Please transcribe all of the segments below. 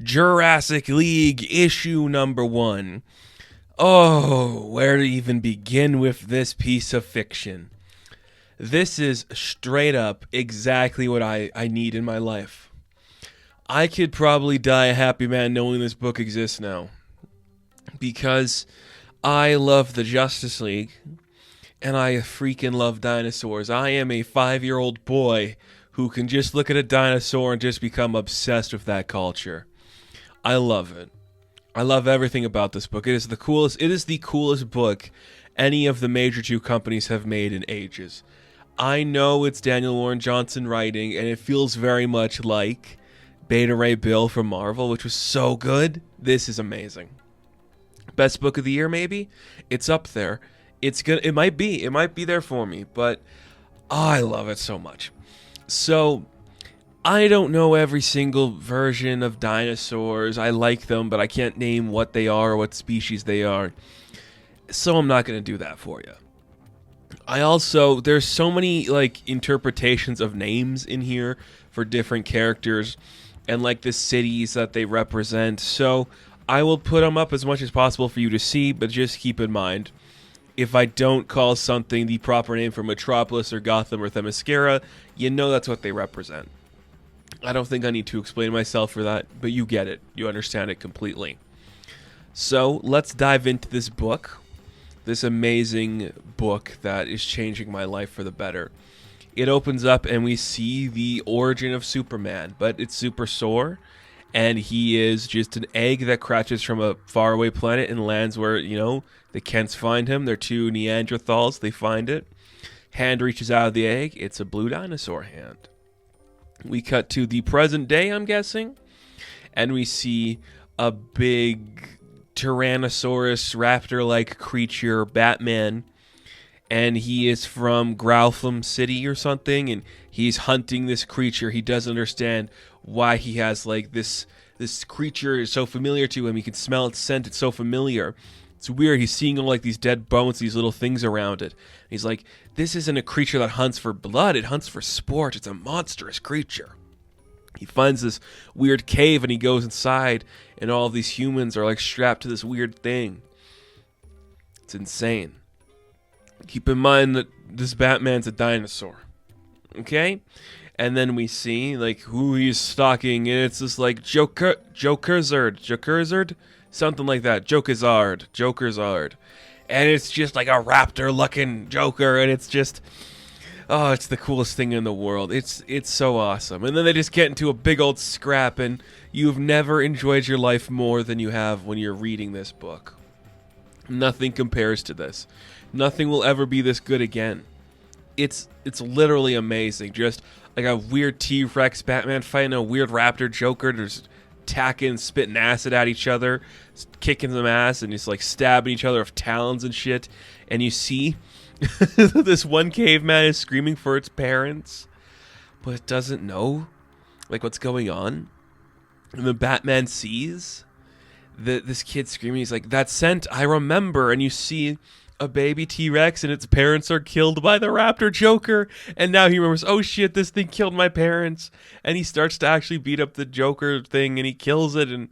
Jurassic League issue number 1. Oh, where to even begin with this piece of fiction? This is straight up exactly what I need in my life. I could probably die a happy man knowing this book exists now. Because I love the Justice League, and I freaking love dinosaurs. I am a 5-year-old boy who can just look at a dinosaur and just become obsessed with that culture. I love it. I love everything about this book. It is the coolest book any of the major 2 companies have made in ages. I know it's Daniel Warren Johnson writing, and it feels very much like Beta Ray Bill from Marvel, which was so good. This is amazing. Best book of the year, maybe? It's up there. It's good. It might be there for me, but I love it so much. So I don't know every single version of dinosaurs. I like them, but I can't name what they are or what species they are. So I'm not going to do that for you. There's so many interpretations of names in here for different characters and the cities that they represent. So I will put them up as much as possible for you to see, but just keep in mind, if I don't call something the proper name for Metropolis or Gotham or Themyscira, you know that's what they represent. I don't think I need to explain myself for that, but you get it. You understand it completely. So let's dive into this book, this amazing book that is changing my life for the better. It opens up and we see the origin of Superman, but it's super sore, and he is just an egg that crashes from a faraway planet and lands where, the Kents find him. They're 2 Neanderthals. They find it. Hand reaches out of the egg. It's a blue dinosaur hand. We cut to the present day, I'm guessing, and we see a big Tyrannosaurus raptor-like creature, Batman, and he is from Growtham City or something, and he's hunting this creature. He doesn't understand why he has this creature is so familiar to him. He can smell its scent. It's so familiar. It's weird. He's seeing all these dead bones, these little things around it. He's like, this isn't a creature that hunts for blood. It hunts for sport. It's a monstrous creature. He finds this weird cave and he goes inside, and all of these humans are strapped to this weird thing. It's insane. Keep in mind that this Batman's a dinosaur. Okay? And then we see who he's stalking, and it's this Jokerzard, something like that. Jokerzard. And it's just like a raptor-looking Joker, and it's just, it's the coolest thing in the world. It's so awesome. And then they just get into a big old scrap, and you've never enjoyed your life more than you have when you're reading this book. Nothing compares to this. Nothing will ever be this good again. It's literally amazing. Just like a weird T-Rex Batman fighting a weird raptor Joker. There's attacking, spitting acid at each other, kicking them ass, and just stabbing each other with talons and shit. And you see this one caveman is screaming for its parents, but it doesn't know what's going on. And the Batman sees this kid screaming. He's like, that scent, I remember. And you see a baby T-Rex and its parents are killed by the raptor Joker, and now he remembers, oh shit, this thing killed my parents, and he starts to actually beat up the Joker thing, and he kills it, and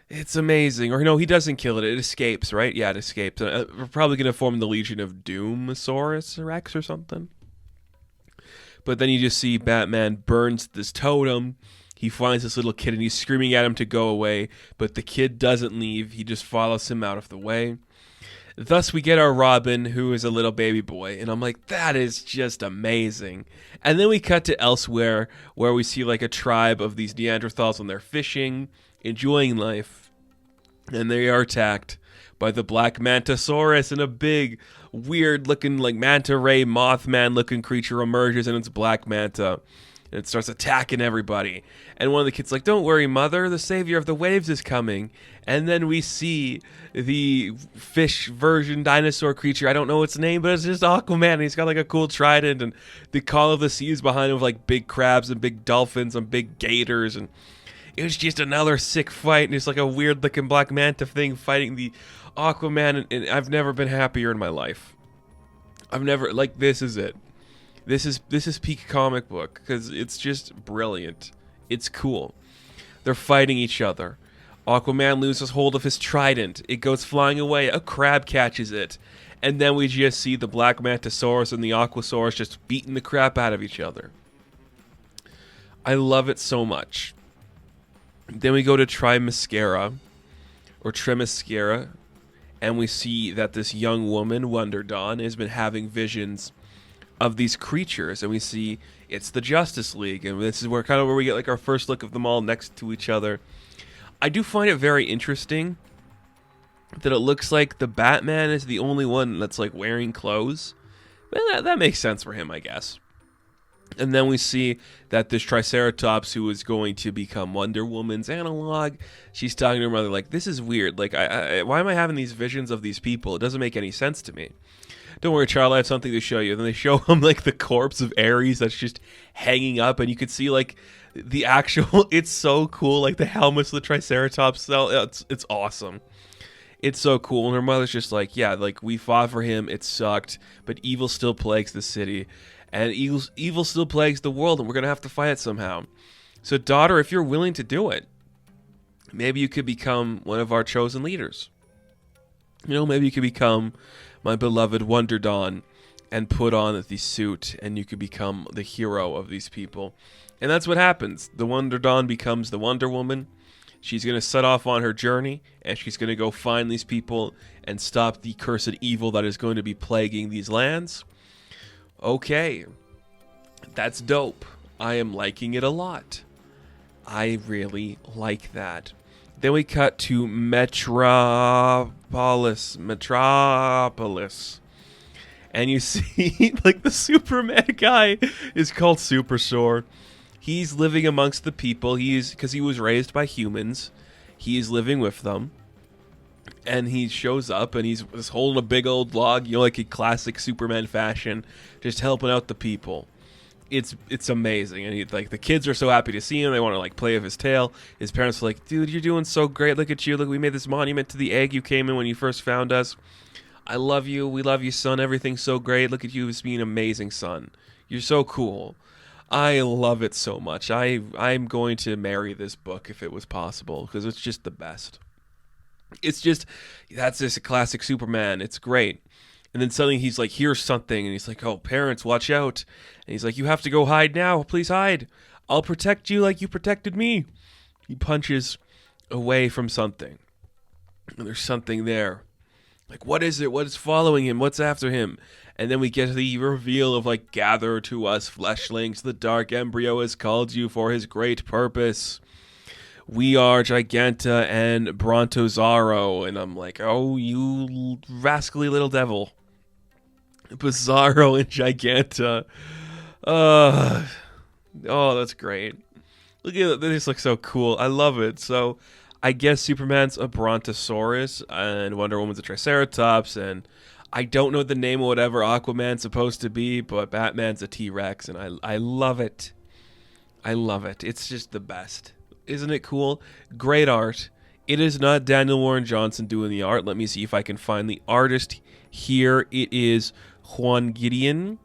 it's amazing. Or no, he doesn't kill it, it escapes, right? Yeah, it escapes. We're probably going to form the Legion of Doomosaurus Rex or something. But then you just see Batman burns this totem. He finds this little kid and he's screaming at him to go away, but the kid doesn't leave. He just follows him out of the way. Thus, we get our Robin, who is a little baby boy, and I'm like, that is just amazing. And then we cut to elsewhere, where we see a tribe of these Neanderthals, and they're fishing, enjoying life, and they are attacked by the Black Mantasaurus, and a big, weird-looking, manta ray, Mothman-looking creature emerges, and it's Black Manta. And it starts attacking everybody. And one of the kids like, don't worry, mother, the savior of the waves is coming. And then we see the fish version dinosaur creature. I don't know its name, but it's just Aquaman. And he's got a cool trident, and the call of the seas behind him with big crabs and big dolphins and big gators. And it was just another sick fight. And it's a weird looking Black Manta thing fighting the Aquaman. And I've never been happier in my life. I've never, this is it. This is peak comic book, because it's just brilliant. It's cool. They're fighting each other. Aquaman loses hold of his trident. It goes flying away. A crab catches it. And then we just see the Black Mantisaurus and the Aquasaurus just beating the crap out of each other. I love it so much. Then we go to Trimascara, and we see that this young woman, Wonder Dawn, has been having visions of these creatures, and we see it's the Justice League, and this is where we get like our first look of them all next to each other. I do find it very interesting that it looks like the Batman is the only one that's like wearing clothes. But that makes sense for him, I guess. And then we see that this Triceratops, who is going to become Wonder Woman's analog, she's talking to her mother like, this is weird. Like, why am I having these visions of these people? It doesn't make any sense to me. Don't worry, Charlie, I have something to show you. Then they show him like the corpse of Ares that's just hanging up, and you could see like the actual, it's so cool, like the helmets of the Triceratops. It's awesome. It's so cool. And her mother's just like, yeah, like we fought for him, it sucked, but evil still plagues the city. And evil still plagues the world, and we're going to have to fight it somehow. So, daughter, if you're willing to do it, maybe you could become one of our chosen leaders. You know, maybe you could become my beloved Wonder Dawn and put on the suit, and you could become the hero of these people. And that's what happens. The Wonder Dawn becomes the Wonder Woman. She's going to set off on her journey, and she's going to go find these people and stop the cursed evil that is going to be plaguing these lands. Okay, that's dope. I am liking it a lot. I really like that. Then we cut to Metropolis. And you see, like, the Superman guy is called Superstore. He's living amongst the people. Because he was raised by humans. He's living with them. And he shows up, and he's holding a big old log, you know, like a classic Superman fashion, just helping out the people. It's amazing, and like the kids are so happy to see him. They want to like play with his tail. His parents are like, "Dude, you're doing so great. Look at you. Look, we made this monument to the egg you came in when you first found us. I love you. We love you, son. Everything's so great. Look at you as being an amazing son. You're so cool." I love it so much. I'm going to marry this book if it was possible, because it's just the best. It's just, that's just a classic Superman. It's great. And then suddenly he's like, here's something. And he's like, oh, parents, watch out. And he's like, you have to go hide now. Please hide. I'll protect you like you protected me. He punches away from something. And there's something there. Like, what is it? What is following him? What's after him? And then we get the reveal of like, gather to us, fleshlings. The dark embryo has called you for his great purpose. We are Giganta and Brontosaurus. And I'm like, oh, you rascally little devil. Bizarro and Giganta. Oh, that's great. Look at it. They just look so cool. I love it. So I guess Superman's a Brontosaurus and Wonder Woman's a Triceratops. And I don't know the name of whatever Aquaman's supposed to be, but Batman's a T-Rex. And I love it. I love it. It's just the best. Isn't it cool? Great art. It is not Daniel Warren Johnson doing the art. Let me see if I can find the artist here. It is Juan Gideon.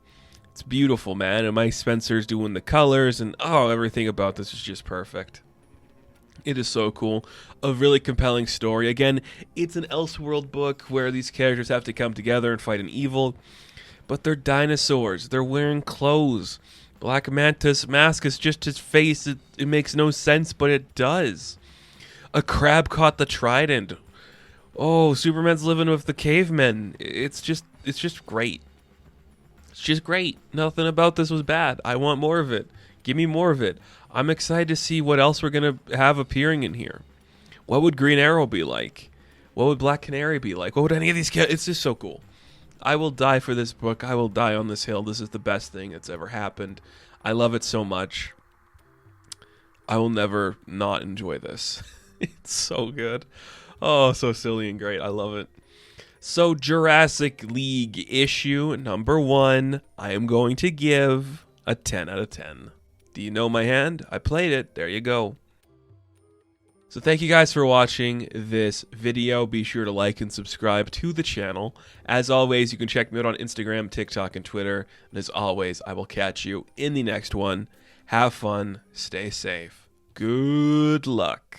It's beautiful, man. And Mike Spencer's doing the colors. And everything about this is just perfect. It is so cool. A really compelling story. Again, it's an Elseworld book where these characters have to come together and fight an evil. But they're dinosaurs. They're wearing clothes. Black Manta's mask is just his face. It makes no sense, but it does. A crab caught the trident. Oh, Superman's living with the cavemen. It's just great. It's just great. Nothing about this was bad. I want more of it. Give me more of it. I'm excited to see what else we're going to have appearing in here. What would Green Arrow be like? What would Black Canary be like? What would any of these characters... It's just so cool. I will die for this book. I will die on this hill. This is the best thing that's ever happened. I love it so much. I will never not enjoy this. It's so good. Oh, so silly and great. I love it. So, Jurassic League issue number 1, I am going to give a 10 out of 10. Do you know my hand? I played it. There you go. So thank you guys for watching this video. Be sure to like and subscribe to the channel. As always, you can check me out on Instagram, TikTok, and Twitter. And as always, I will catch you in the next one. Have fun. Stay safe. Good luck.